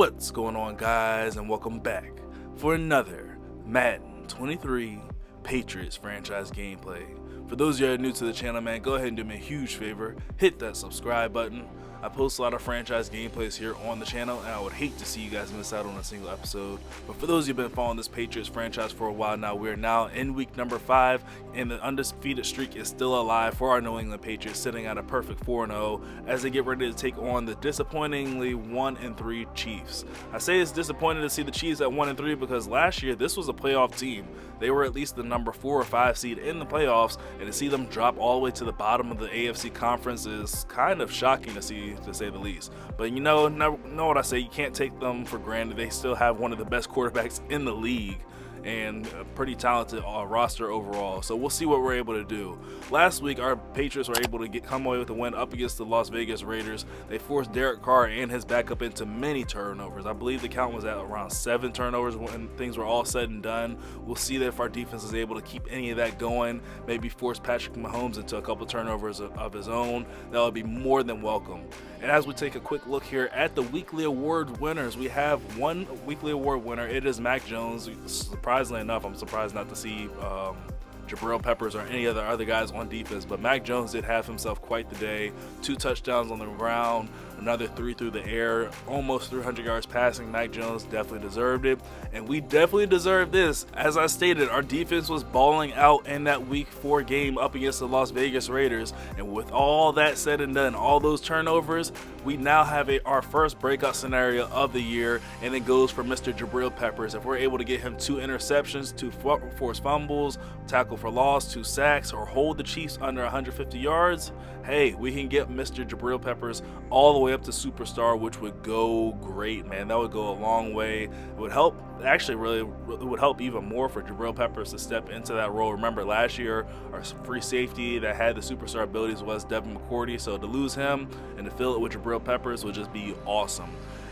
What's going on, guys, and welcome back for another Madden 23 Patriots franchise gameplay. For those of you that are new to the channel, man, go ahead and do me a huge favor, hit that subscribe button. I post a lot of franchise gameplays here on the channel, and I would hate to see you guys miss out on a single episode. But for those of you who have been following this Patriots franchise for a while now, we're now in week number 5, and the undefeated streak is still alive for our New England Patriots, sitting at a perfect 4-0 as they get ready to take on the disappointingly 1-3 Chiefs. I say it's disappointing to see the Chiefs at 1-3 because last year this was a playoff team. They were at least the number 4 or 5 seed in the playoffs, and to see them drop all the way to the bottom of the AFC conference is kind of shocking to see, to say the least. But you know what I say, you can't take them for granted. They still have one of the best quarterbacks in the league and a pretty talented roster overall. So we'll see what we're able to do. Last week, our Patriots were able to come away with a win up against the Las Vegas Raiders. They forced Derek Carr and his backup into many turnovers. I believe the count was at around 7 turnovers when things were all said and done. We'll see that if our defense is able to keep any of that going, maybe force Patrick Mahomes into a couple turnovers of his own. That would be more than welcome. And as we take a quick look here at the weekly award winners, we have one weekly award winner. It is Mac Jones. Surprisingly enough, I'm surprised not to see Jabril Peppers or any other guys on defense, but Mac Jones did have himself quite the day. 2 touchdowns on the ground, another 3 through the air, almost 300 yards passing. Mac Jones definitely deserved it, and we definitely deserved this. As I stated, our defense was balling out in that week 4 game up against the Las Vegas Raiders, and with all that said and done, all those turnovers, we now have our first breakout scenario of the year, and it goes for Mr. Jabril Peppers. If we're able to get him 2 interceptions, 2 forced fumbles, tackle for loss, 2 sacks, or hold the Chiefs under 150 yards, hey, we can get Mr. Jabril Peppers all the way up to superstar, which would go great, man. That would go a long way. It would help, actually, really, it would help even more for Jabril Peppers to step into that role. Remember, last year, our free safety that had the superstar abilities was Devin McCourty, so to lose him and to fill it with Jabril Peppers would just be awesome.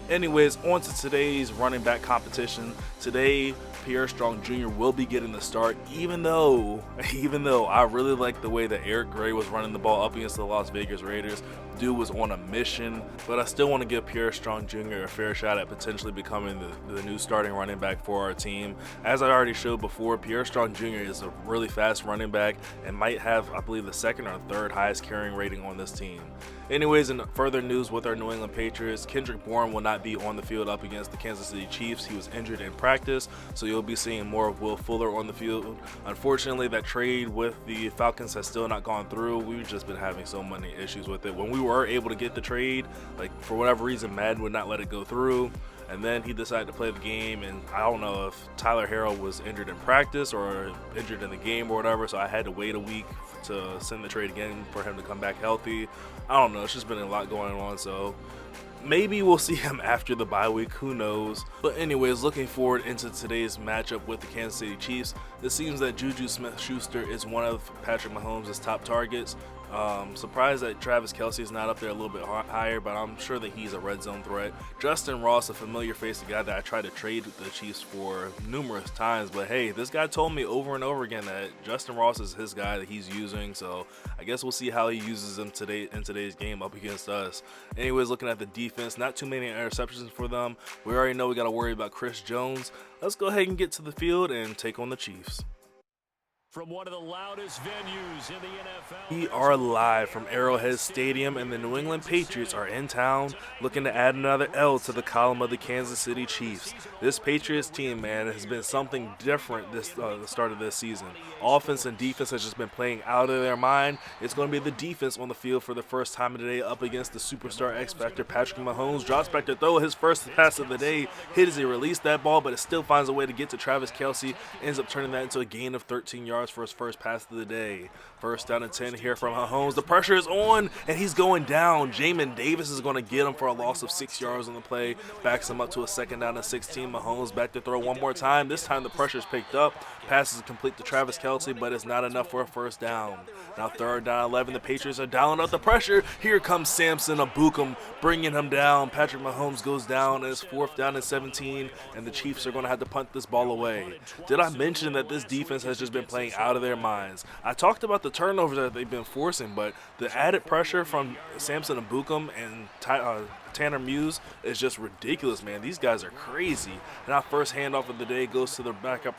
Anyways, on to today's running back competition. Today, Pierre Strong Jr. will be getting the start, even though I really like the way that Eric Gray was running the ball up against the Las Vegas Raiders. Dude was on a mission, but I still want to give Pierre Strong Jr. a fair shot at potentially becoming the new starting running back for our team. As I already showed before, Pierre Strong Jr. is a really fast running back and might have, I believe, the 2nd or 3rd highest carrying rating on this team. Anyways, in further news with our New England Patriots, Kendrick Bourne will not be on the field up against the Kansas City Chiefs. He was injured in practice, so you'll be seeing more of Will Fuller on the field. Unfortunately, that trade with the Falcons has still not gone through. We've just been having so many issues with it. When we were able to get the trade, like for whatever reason, Madden would not let it go through. And then he decided to play the game, and I don't know if Tyler Harrell was injured in practice or injured in the game or whatever, so I had to wait a week to send the trade again for him to come back healthy. I don't know, it's just been a lot going on, so maybe we'll see him after the bye week, who knows. But anyways, looking forward into today's matchup with the Kansas City Chiefs, it seems that Juju Smith-Schuster is one of Patrick Mahomes' top targets. Surprised that Travis Kelce is not up there a little bit higher, but I'm sure that he's a red zone threat. Justin Ross, a familiar face, a guy that I tried to trade with the Chiefs for numerous times, but hey, this guy told me over and over again that Justin Ross is his guy that he's using, so I guess we'll see how he uses him today in today's game up against us. Anyways, looking at the defense, not too many interceptions for them. We already know we got to worry about Chris Jones. Let's go ahead and get to the field and take on the Chiefs. From one of the loudest venues in the NFL. We are live from Arrowhead Stadium, and the New England Patriots are in town looking to add another L to the column of the Kansas City Chiefs. This Patriots team, man, has been something different the start of this season. Offense and defense has just been playing out of their mind. It's going to be the defense on the field for the first time today up against the superstar X-Factor Patrick Mahomes. Drops back to throw his first pass of the day. Hit as he released that ball, but it still finds a way to get to Travis Kelce. Ends up turning that into a gain of 13 yards for his first pass of the day. First down and 10 here from Mahomes. The pressure is on, and he's going down. Jamin Davis is going to get him for a loss of 6 yards on the play. Backs him up to a 2nd down and 16. Mahomes back to throw one more time. This time the pressure is picked up. Passes complete to Travis Kelce, but it's not enough for a first down. Now 3rd down 11. The Patriots are dialing up the pressure. Here comes Samson Abukum bringing him down. Patrick Mahomes goes down, and it's 4th down and 17, and the Chiefs are going to have to punt this ball away. Did I mention that this defense has just been playing out of their minds? I talked about the turnovers that they've been forcing, but the added pressure from Samson Abukum and Tanner Muse is just ridiculous, man. These guys are crazy. And our first handoff of the day goes to the backup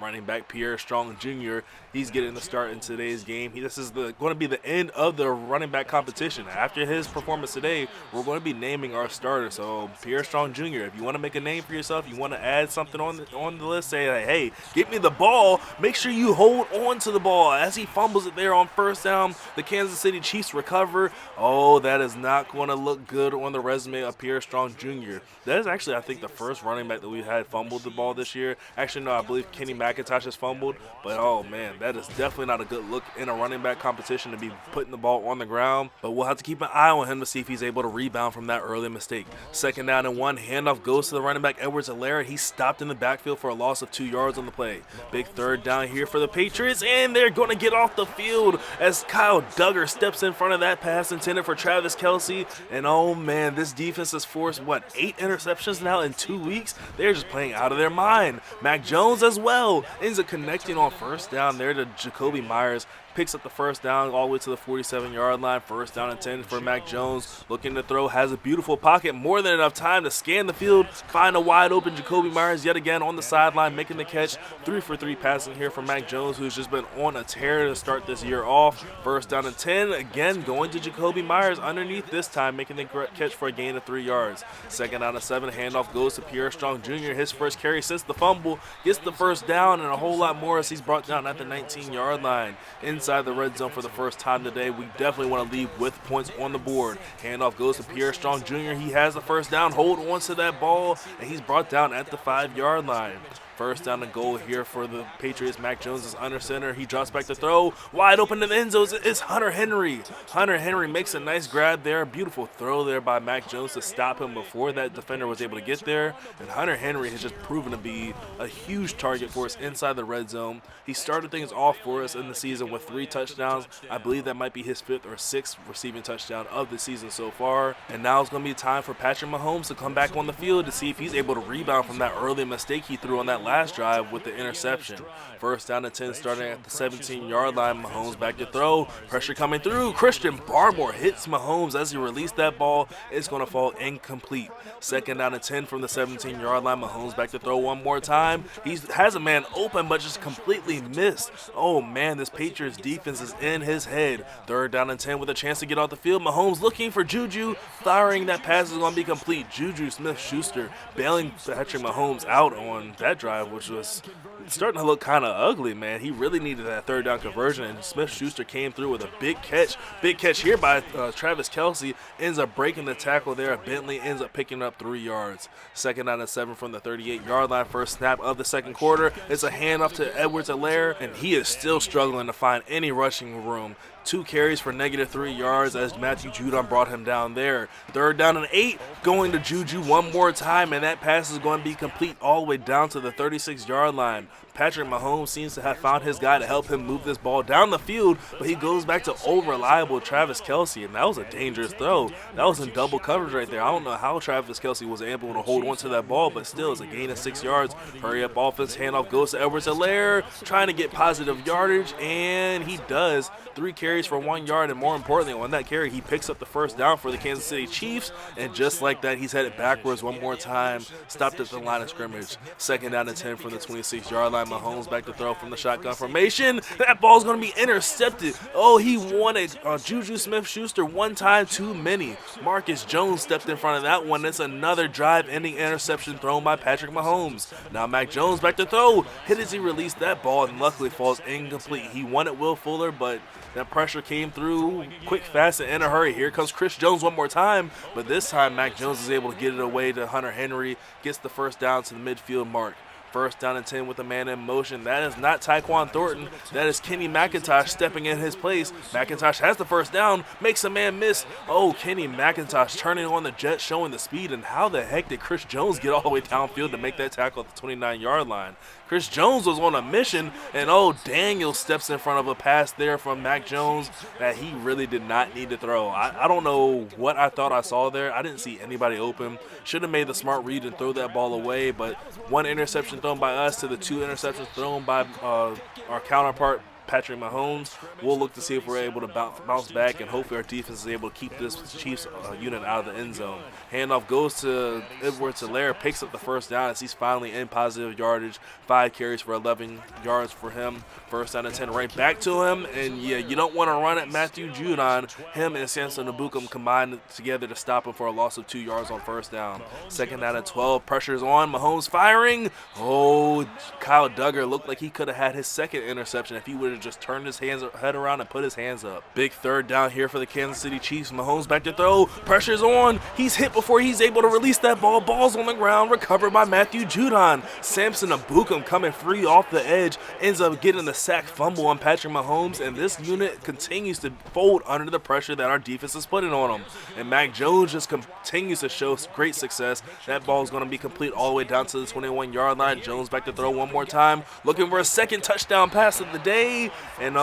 running back, Pierre Strong Jr. He's getting the start in today's game. This is going to be the end of the running back competition. After his performance today, we're going to be naming our starter. So Pierre Strong Jr., if you want to make a name for yourself, you want to add something on the list, say, like, hey, get me the ball. Make sure you hold on to the ball. As he fumbles it there on first down, the Kansas City Chiefs recover. Oh, that is not going to look good on the resume of Pierre Strong Jr. That is actually, I think, the first running back that we had fumbled the ball this year. Actually, no, I believe Kenny McIntosh has fumbled. But, oh, man, that is definitely not a good look in a running back competition to be putting the ball on the ground. But we'll have to keep an eye on him to see if he's able to rebound from that early mistake. Second down and 1, handoff goes to the running back, Edwards-Helaire. He's stopped in the backfield for a loss of 2 yards on the play. Big third down here for the Patriots, and they're going to get off the field as Kyle Duggar steps in front of that pass intended for Travis Kelce. And, oh, man, this defense has forced, 8 interceptions now in 2 weeks? They're just playing out of their mind. Mac Jones as well ends up connecting on first down there to Jacoby Myers. Picks up the first down all the way to the 47-yard line. First down and 10 for Mac Jones. Looking to throw, has a beautiful pocket. More than enough time to scan the field. Find a wide open Jacoby Myers yet again on the sideline, making the catch. 3 for 3 passing here for Mac Jones, who's just been on a tear to start this year off. First down and 10. Again, going to Jacoby Myers underneath this time, making the catch for a gain of 3 yards. Second down and 7. Handoff goes to Pierre Strong Jr. His first carry since the fumble. Gets the first down and a whole lot more as he's brought down at the 19-yard line. Inside the red zone for the first time today. We definitely want to leave with points on the board. Handoff goes to Pierre Strong Jr. He has the first down. Hold on to that ball, and he's brought down at the 5-yard line. First down and goal here for the Patriots. Mac Jones is under center. He drops back to throw. Wide open in the end zone is Hunter Henry. Hunter Henry makes a nice grab there. Beautiful throw there by Mac Jones to stop him before that defender was able to get there. And Hunter Henry has just proven to be a huge target for us inside the red zone. He started things off for us in the season with 3 touchdowns. I believe that might be his 5th or 6th receiving touchdown of the season so far. And now it's going to be time for Patrick Mahomes to come back on the field to see if he's able to rebound from that early mistake he threw on that last drive with the interception. First down and 10 starting at the 17-yard line. Mahomes back to throw. Pressure coming through. Christian Barmore hits Mahomes as he released that ball. It's going to fall incomplete. Second down and 10 from the 17-yard line. Mahomes back to throw one more time. He has a man open but just completely missed. Oh man, this Patriots defense is in his head. Third down and 10 with a chance to get off the field. Mahomes looking for Juju. Firing that pass is going to be complete. Juju Smith-Schuster bailing Patrick Mahomes out on that drive, which was starting to look kind of ugly, man. He really needed that third down conversion, and Smith-Schuster came through with a big catch. Big catch here by Travis Kelce. Ends up breaking the tackle there. Bentley ends up picking up 3 yards. Second down and 7 from the 38-yard line. First snap of the second quarter. It's a handoff to Edwards-Helaire, and he is still struggling to find any rushing room. 2 carries for -3 yards as Matthew Judon brought him down there. Third down and 8, going to Juju one more time, and that pass is going to be complete all the way down to the 36-yard line. Patrick Mahomes seems to have found his guy to help him move this ball down the field, but he goes back to over-reliable Travis Kelce, and that was a dangerous throw. That was in double coverage right there. I don't know how Travis Kelce was able to hold on to that ball, but still, it's a gain of 6 yards. Hurry up offense, handoff goes to Edwards-Helaire, trying to get positive yardage, and he does. 3 carries for 1 yard, and more importantly, on that carry, he picks up the first down for the Kansas City Chiefs, and just like that, he's headed backwards one more time, stopped at the line of scrimmage. Second down and 10 from the 26-yard line. Mahomes back to throw from the shotgun formation. That ball's going to be intercepted. Oh, he wanted Juju Smith-Schuster one time too many. Marcus Jones stepped in front of that one. It's another drive-ending interception thrown by Patrick Mahomes. Now Mac Jones back to throw. Hit as he released that ball and luckily falls incomplete. He wanted Will Fuller, but that pressure came through quick, fast, and in a hurry. Here comes Chris Jones one more time, but this time Mac Jones is able to get it away to Hunter Henry, gets the first down to the midfield mark. First down and 10 with a man in motion. That is not Tyquan Thornton. That is Kenny McIntosh stepping in his place. McIntosh has the first down, makes a man miss. Oh, Kenny McIntosh turning on the jet, showing the speed. And how the heck did Chris Jones get all the way downfield to make that tackle at the 29-yard line? Chris Jones was on a mission, and oh, Daniel steps in front of a pass there from Mac Jones that he really did not need to throw. I don't know what I thought I saw there. I didn't see anybody open. Should have made the smart read and throw that ball away, but one interception thrown by us to the 2 interceptions thrown by our counterpart Patrick Mahomes. We'll look to see if we're able to bounce back, and hopefully our defense is able to keep this Chiefs unit out of the end zone. Handoff goes to Edwards-Helaire, picks up the first down as he's finally in positive yardage. 5 carries for 11 yards for him. First down and 10 right back to him. And yeah, you don't want to run at Matthew Judon. Him and Samson Ebukam combined together to stop him for a loss of 2 yards on first down. Second down and 12. Pressure's on. Mahomes firing. Oh, Kyle Duggar looked like he could have had his second interception if he would have just turned his head around and put his hands up. Big third down here for the Kansas City Chiefs. Mahomes back to throw. Pressure's on. He's hit before he's able to release that ball. Ball's on the ground. Recovered by Matthew Judon. Samson Ebukam coming free off the edge. Ends up getting the sack fumble on Patrick Mahomes. And this unit continues to fold under the pressure that our defense is putting on them. And Mac Jones just continues to show great success. That ball is going to be complete all the way down to the 21-yard line. Jones back to throw one more time. Looking for a second touchdown pass of the day. And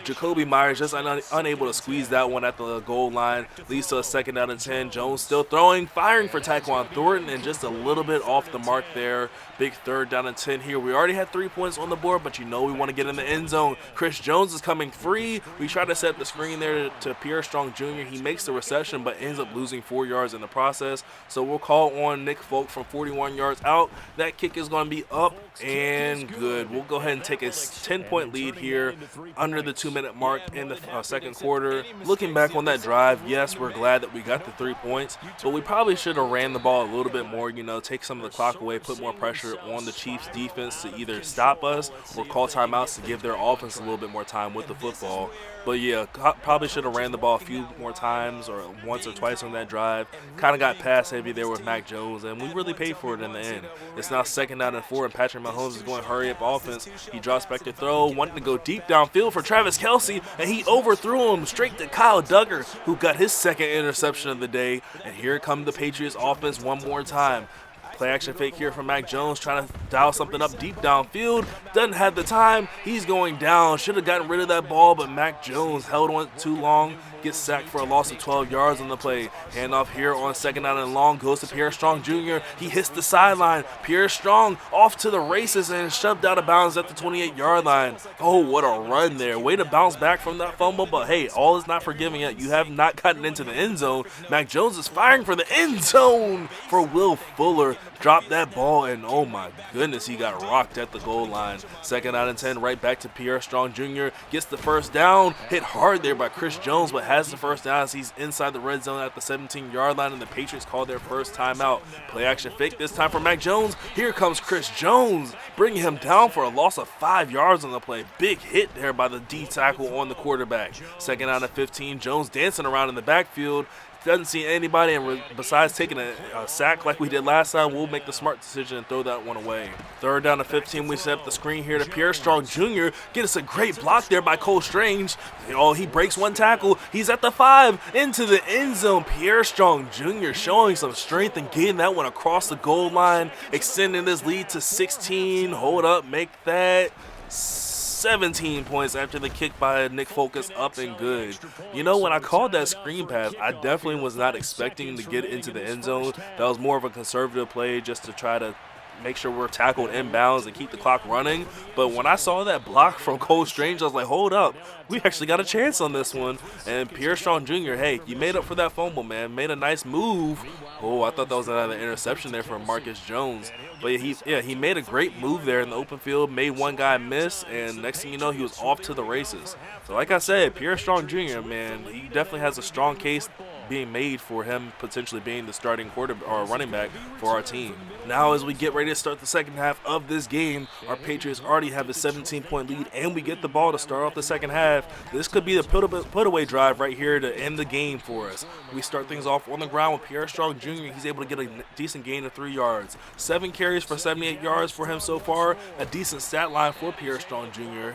Jacoby Myers just unable to squeeze that one at the goal line. Leads to a second down and 10. Jones still throwing, firing for Tyquan Thornton, and just a little bit off the mark there. Big third down and 10 here. We already had 3 points on the board, but you know we want to get in the end zone. Chris Jones is coming free. We try to set the screen there to Pierre Strong Jr. He makes the reception, but ends up losing 4 yards in the process. So we'll call on Nick Folk from 41 yards out. That kick is going to be up and good. We'll go ahead and take a 10-point lead here under the 2-minute mark in the second quarter. Looking back on that drive, yes, we're glad that we got the 3 points, but we probably should have ran the ball a little bit more, take some of the clock away, put more pressure on the Chiefs defense to either stop us or call timeouts to give their offense a little bit more time with the football. But yeah, probably should have ran the ball a few more times or once or twice on that drive. Kind of got pass heavy there with Mac Jones, and we really paid for it in the end. It's now second down and 4, and Patrick Mahomes is going hurry up offense. He drops back to throw, wanting to go deep downfield for Travis Kelce, and he overthrew him straight to Kyle Duggar, who got his second interception of the day. And here come the Patriots offense one more time. Play action fake here from Mac Jones, trying to dial something up deep downfield. Doesn't have the time. He's going down. Should have gotten rid of that ball, but Mac Jones held on too long. Gets sacked for a loss of 12 yards on the play. Handoff here on second down and long goes to Pierre Strong Jr. He hits the sideline. Pierre Strong off to the races and shoved out of bounds at the 28-yard line. Oh, what a run there. Way to bounce back from that fumble, but hey, all is not forgiven yet. You have not gotten into the end zone. Mac Jones is firing for the end zone for Will Fuller. Dropped that ball, and oh my goodness, he got rocked at the goal line. Second down and 10, right back to Pierre Strong Jr. Gets the first down. Hit hard there by Chris Jones, but has the first down as he's inside the red zone at the 17-yard line, and the Patriots call their first timeout. Play action fake this time for Mac Jones. Here comes Chris Jones, bringing him down for a loss of 5 yards on the play. Big hit there by the D tackle on the quarterback. Second down and 15, Jones dancing around in the backfield. Doesn't see anybody, and besides taking a sack like we did last time, we'll make the smart decision and throw that one away. Third down to 15, we set up the screen here to Pierre Strong Jr. Get us a great block there by Cole Strange. Oh, he breaks one tackle. He's at the 5, into the end zone. Pierre Strong Jr. showing some strength and getting that one across the goal line, extending this lead to 16. Hold up, make that 17 points after the kick by Nick Folk is up and good. When I called that screen pass, I definitely was not expecting to get into the end zone. That was more of a conservative play just to try to make sure we're tackled inbounds and keep the clock running. But when I saw that block from Cole Strange, I was like, hold up, we actually got a chance on this one. And Pierre Strong Jr., hey, you made up for that fumble, man. Made a nice move. Oh, I thought that was another interception there from Marcus Jones. But he made a great move there in the open field, made one guy miss, and next thing you know, he was off to the races. So like I said, Pierre Strong Jr., man, he definitely has a strong case being made for him potentially being the starting running back for our team. Now as we get ready to start the second half of this game, our Patriots already have a 17-point lead, and we get the ball to start off the second half. This could be the put-away drive right here to end the game for us. We start things off on the ground with Pierre Strong Jr. He's able to get a decent gain of 3 yards. 7 carries for 78 yards for him so far. A decent stat line for Pierre Strong Jr.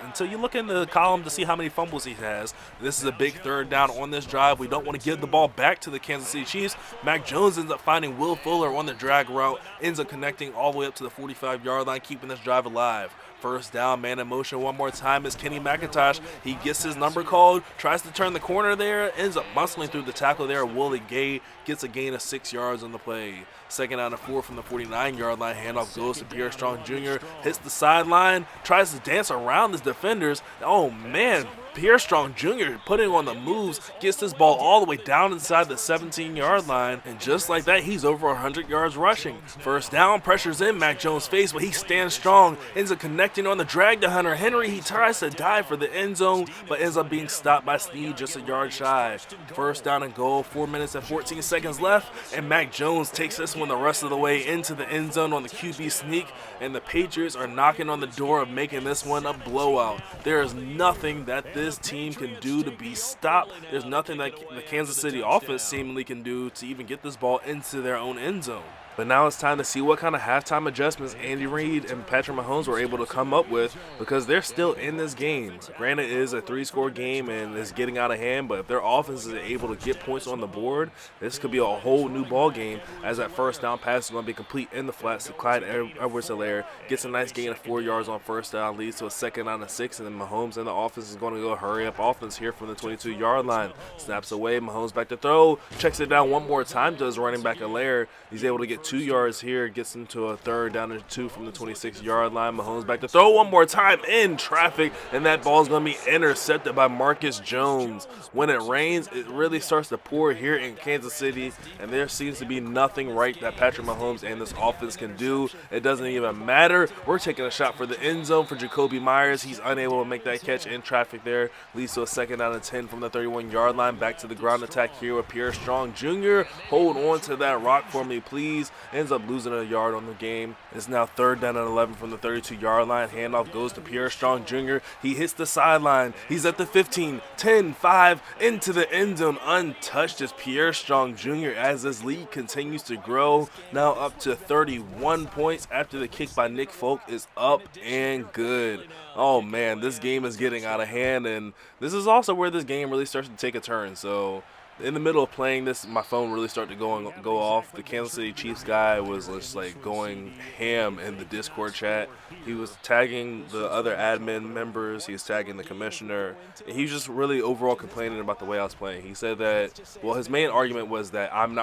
Until you look in the column to see how many fumbles he has. This is a big third down on this drive. We don't want to give the ball back to the Kansas City Chiefs. Mac Jones ends up finding Will Fuller on the drag route, ends up connecting all the way up to the 45-yard line, keeping this drive alive. First down, man in motion one more time is Kenny McIntosh. He gets his number called, tries to turn the corner there, ends up muscling through the tackle there. Woolley Gay gets a gain of 6 yards on the play. Second down and 4 from the 49-yard line. Handoff goes to Pierre Strong Jr. Hits the sideline, tries to dance around his defenders. Oh man, Pierre Strong Jr. putting on the moves, gets this ball all the way down inside the 17-yard line, and just like that, he's over 100 yards rushing. First down, pressure's in Mac Jones' face, but he stands strong, ends up connecting on the drag to Hunter Henry. He tries to dive for the end zone, but ends up being stopped by Snead just a yard shy. First down and goal, 4 minutes and 14 seconds left, and Mac Jones takes this one the rest of the way into the end zone on the QB sneak, and the Patriots are knocking on the door of making this one a blowout. There is nothing that this team can do to be stopped. There's nothing that the Kansas City offense seemingly can do to even get this ball into their own end zone. But now it's time to see what kind of halftime adjustments Andy Reid and Patrick Mahomes were able to come up with, because they're still in this game. Granted, it is a 3-score game and it's getting out of hand, but if their offense is able to get points on the board, this could be a whole new ball game, as that first down pass is going to be complete in the flats. So Clyde Edwards-Helaire gets a nice gain of 4 yards on first down, leads to a second down and 6, and then Mahomes and the offense is going to go hurry up offense here from the 22-yard line. Snaps away, Mahomes back to throw, checks it down one more time, does running back Helaire. He's able to get 2 yards here, gets into a third down and 2 from the 26-yard line. Mahomes back to throw one more time in traffic, and that ball's going to be intercepted by Marcus Jones. When it rains, it really starts to pour here in Kansas City, and there seems to be nothing right that Patrick Mahomes and this offense can do. It doesn't even matter. We're taking a shot for the end zone for Jacoby Myers. He's unable to make that catch in traffic there. Leads to a second down and 10 from the 31-yard line. Back to the ground attack here with Pierre Strong Jr. Hold on to that rock for me, please. Ends up losing a yard on the game. It's now third down and 11 from the 32-yard line. Handoff goes to Pierre Strong Jr. He hits the sideline. He's at the 15, 10, 5, into the end zone. Untouched is Pierre Strong Jr. as this lead continues to grow. Now up to 31 points after the kick by Nick Folk is up and good. Oh man, this game is getting out of hand, and this is also where this game really starts to take a turn. So in the middle of playing this, my phone really started to go off. The Kansas City Chiefs guy was just like going ham in the Discord chat. He was tagging the other admin members. He was tagging the commissioner. And he was just really overall complaining about the way I was playing. He said that, well, his main argument was that I'm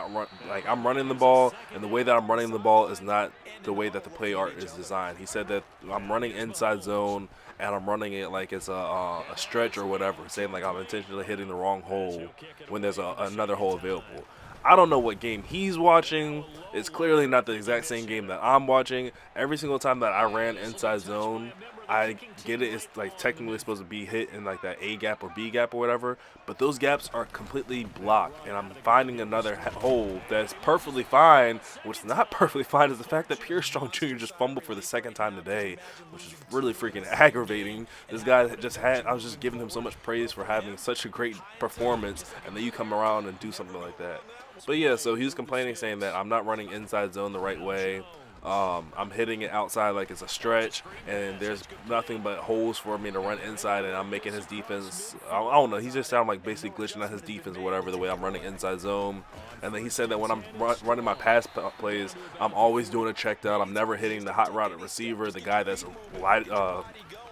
running the ball, and the way that I'm running the ball is not the way that the play art is designed. He said that I'm running inside zone, and I'm running it like it's a stretch or whatever, saying like I'm intentionally hitting the wrong hole when there's another hole available. I don't know what game he's watching. It's clearly not the exact same game that I'm watching. Every single time that I ran inside zone, I get it. It's like technically supposed to be hit in like that A gap or B gap or whatever, but those gaps are completely blocked, and I'm finding another hole that's perfectly fine. What's not perfectly fine is the fact that Pierre Strong Jr. just fumbled for the second time today, which is really freaking aggravating. This guy I was just giving him so much praise for having such a great performance, and then you come around and do something like that. But yeah, so he was complaining, saying that I'm not running inside zone the right way. I'm hitting it outside like it's a stretch, and there's nothing but holes for me to run inside, and I'm making his defense, I don't know, he just sounded like basically glitching out his defense or whatever, the way I'm running inside zone. And then he said that when I'm running my pass plays, I'm always doing a check down. I'm never hitting the hot route receiver, the guy that's light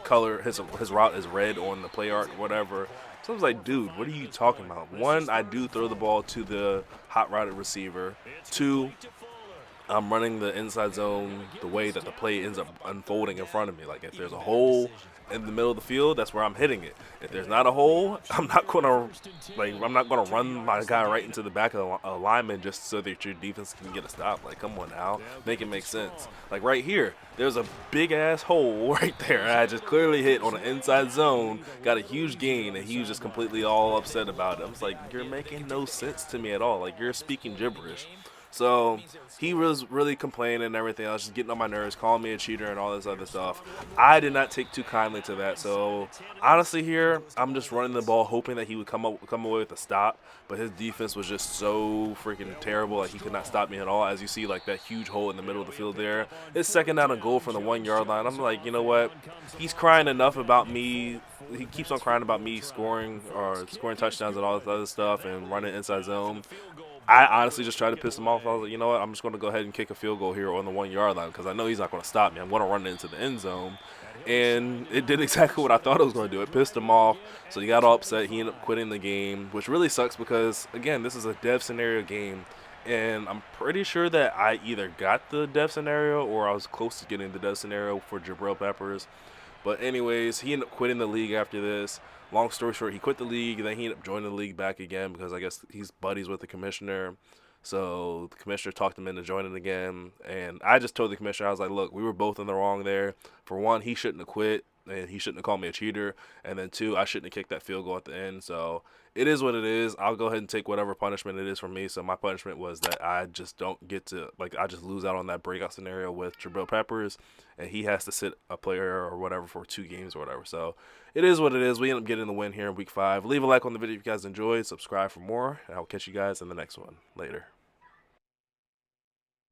color, his route is red on the play art or whatever. So I was like, dude, what are you talking about? One, I do throw the ball to the hot routed receiver. Two, I'm running the inside zone the way that the play ends up unfolding in front of me. Like if there's a hole in the middle of the field, that's where I'm hitting it. If there's not a hole, I'm not gonna run my guy right into the back of the lineman just so that your defense can get a stop. Like, come on now, make it make sense. Like right here, there's a big ass hole right there. I just clearly hit on an inside zone, got a huge gain, and he was just completely all upset about it. I was like, you're making no sense to me at all. Like, you're speaking gibberish. So he was really complaining and everything else, just getting on my nerves, calling me a cheater and all this other stuff. I did not take too kindly to that. So honestly here, I'm just running the ball hoping that he would come away with a stop. But his defense was just so freaking terrible. Like, he could not stop me at all. As you see, like, that huge hole in the middle of the field there. It's second down and goal from the 1 yard line. I'm like, you know what? He's crying enough about me. He keeps on crying about me scoring touchdowns and all this other stuff and running inside zone. I honestly just tried to piss him off. I was like, you know what? I'm just going to go ahead and kick a field goal here on the 1 yard line because I know he's not going to stop me. I'm going to run into the end zone. And it did exactly what I thought it was going to do. It pissed him off. So he got all upset. He ended up quitting the game, which really sucks because, again, this is a dev scenario game. And I'm pretty sure that I either got the dev scenario or I was close to getting the dev scenario for Jabril Peppers. But anyways, he ended up quitting the league after this. Long story short, he quit the league, and then he ended up joining the league back again because I guess he's buddies with the commissioner. So the commissioner talked him into joining again, and I just told the commissioner, I was like, look, we were both in the wrong there. For one, he shouldn't have quit, and he shouldn't have called me a cheater. And then two, I shouldn't have kicked that field goal at the end. So it is what it is. I'll go ahead and take whatever punishment it is for me. So my punishment was that I just don't get to, like, I just lose out on that breakout scenario with Jabril Peppers, and he has to sit a player or whatever for 2 games or whatever. So it is what it is. We end up getting the win here in week 5. Leave a like on the video if you guys enjoyed. Subscribe for more, and I'll catch you guys in the next one. Later.